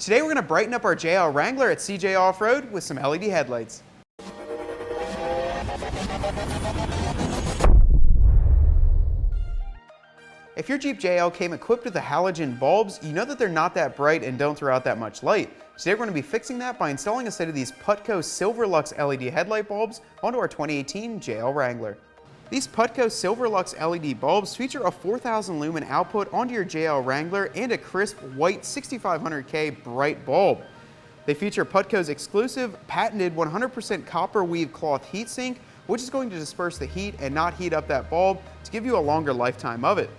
Today we're going to brighten up our JL Wrangler at CJ Off-Road with some LED headlights. If your Jeep JL came equipped with the halogen bulbs, you know that they're not that bright and don't throw out that much light. Today we're going to be fixing that by installing a set of these PUTCO Silver-Lux LED headlight bulbs onto our 2018 JL Wrangler. These PUTCO Silver-Lux LED bulbs feature a 4,000 lumen output onto your JL Wrangler and a crisp white 6500K bright bulb. They feature PUTCO's exclusive patented 100% copper weave cloth heatsink, which is going to disperse the heat and not heat up that bulb to give you a longer lifetime of it.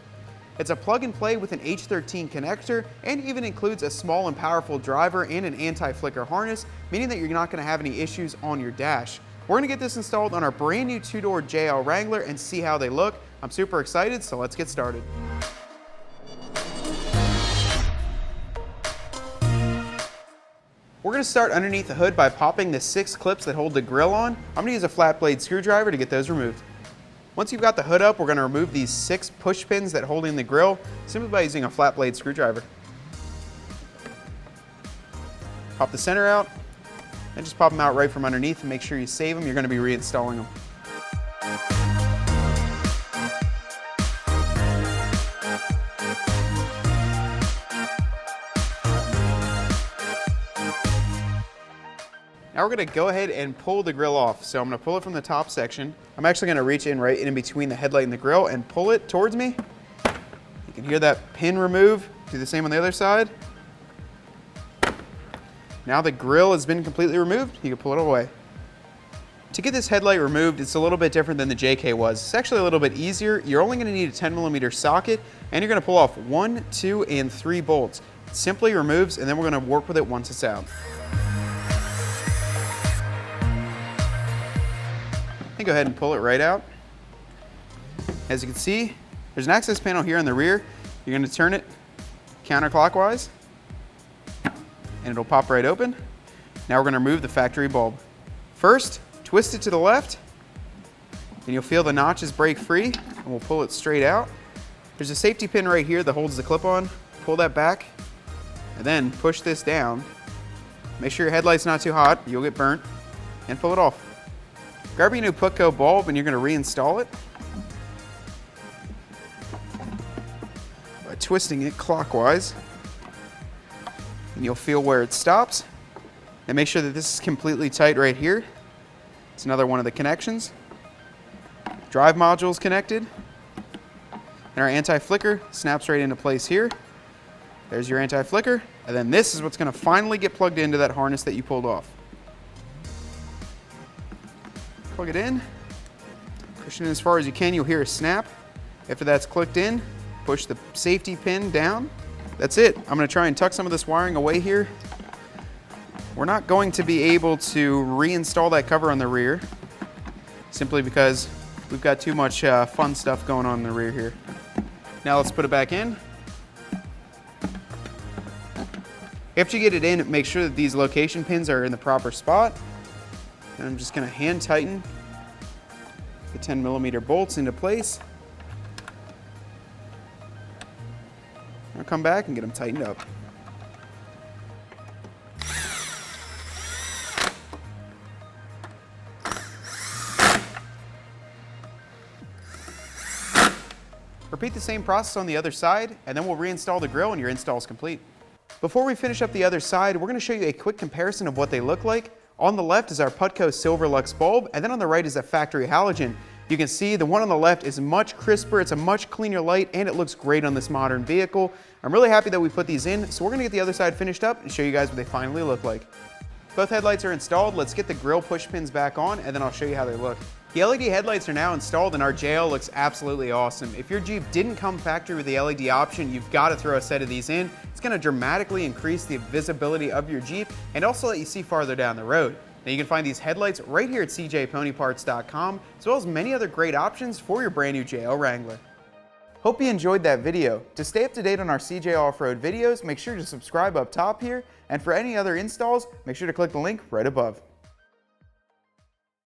It's a plug and play with an H13 connector and even includes a small and powerful driver and an anti-flicker harness, meaning that you're not going to have any issues on your dash. We're going to get this installed on our brand new two-door JL Wrangler and see how they look. I'm super excited, so let's get started. We're going to start underneath the hood by popping the 6 clips that hold the grille on. I'm going to use a flat blade screwdriver to get those removed. Once you've got the hood up, we're going to remove these 6 push pins that hold in the grille simply by using a flat blade screwdriver. Pop the center out and just pop them out right from underneath and make sure you save them. You're going to be reinstalling them. Now we're going to go ahead and pull the grille off. So I'm going to pull it from the top section. I'm actually going to reach in right in between the headlight and the grille and pull it towards me. You can hear that pin remove. Do the same on the other side. Now the grille has been completely removed. You can pull it away. To get this headlight removed, it's a little bit different than the JK was. It's actually a little bit easier. You're only going to need a 10mm socket, and you're going to pull off 1, 2, and 3 bolts. It simply removes, and then we're going to work with it once it's out. Go ahead and pull it right out. As you can see, there's an access panel here in the rear. You're going to turn it counterclockwise and it'll pop right open. Now we're going to remove the factory bulb. First, twist it to the left and you'll feel the notches break free, and we'll pull it straight out. There's a safety pin right here that holds the clip on. Pull that back and then push this down. Make sure your headlight's not too hot, you'll get burnt, and pull it off. Grab your new PUTCO bulb and you're going to reinstall it by twisting it clockwise, and you'll feel where it stops. And make sure that this is completely tight right here. It's another one of the connections. Drive module is connected, and our anti-flicker snaps right into place here. There's your anti-flicker, and then this is what's going to finally get plugged into that harness that you pulled off. Plug it in, push it in as far as you can, you'll hear a snap. After that's clicked in, push the safety pin down. That's it. I'm going to try and tuck some of this wiring away here. We're not going to be able to reinstall that cover on the rear, simply because we've got too much fun stuff going on in the rear here. Now let's put it back in. After you get it in, make sure that these location pins are in the proper spot. And I'm just going to hand tighten the 10mm bolts into place. I'll come back and get them tightened up. Repeat the same process on the other side, and then we'll reinstall the grille and your install is complete. Before we finish up the other side, we're going to show you a quick comparison of what they look like. On the left is our PUTCO Silver-Lux bulb, and then on the right is a factory halogen. You can see the one on the left is much crisper, it's a much cleaner light, and it looks great on this modern vehicle. I'm really happy that we put these in, so we're going to get the other side finished up and show you guys what they finally look like. Both headlights are installed. Let's get the grille push pins back on, and then I'll show you how they look. The LED headlights are now installed, and our JL looks absolutely awesome. If your Jeep didn't come factory with the LED option, you've got to throw a set of these in. It's going to dramatically increase the visibility of your Jeep and also let you see farther down the road. Now you can find these headlights right here at cjponyparts.com, as well as many other great options for your brand new JL Wrangler. Hope you enjoyed that video. To stay up to date on our CJ Off-Road videos, make sure to subscribe up top here, and for any other installs, make sure to click the link right above.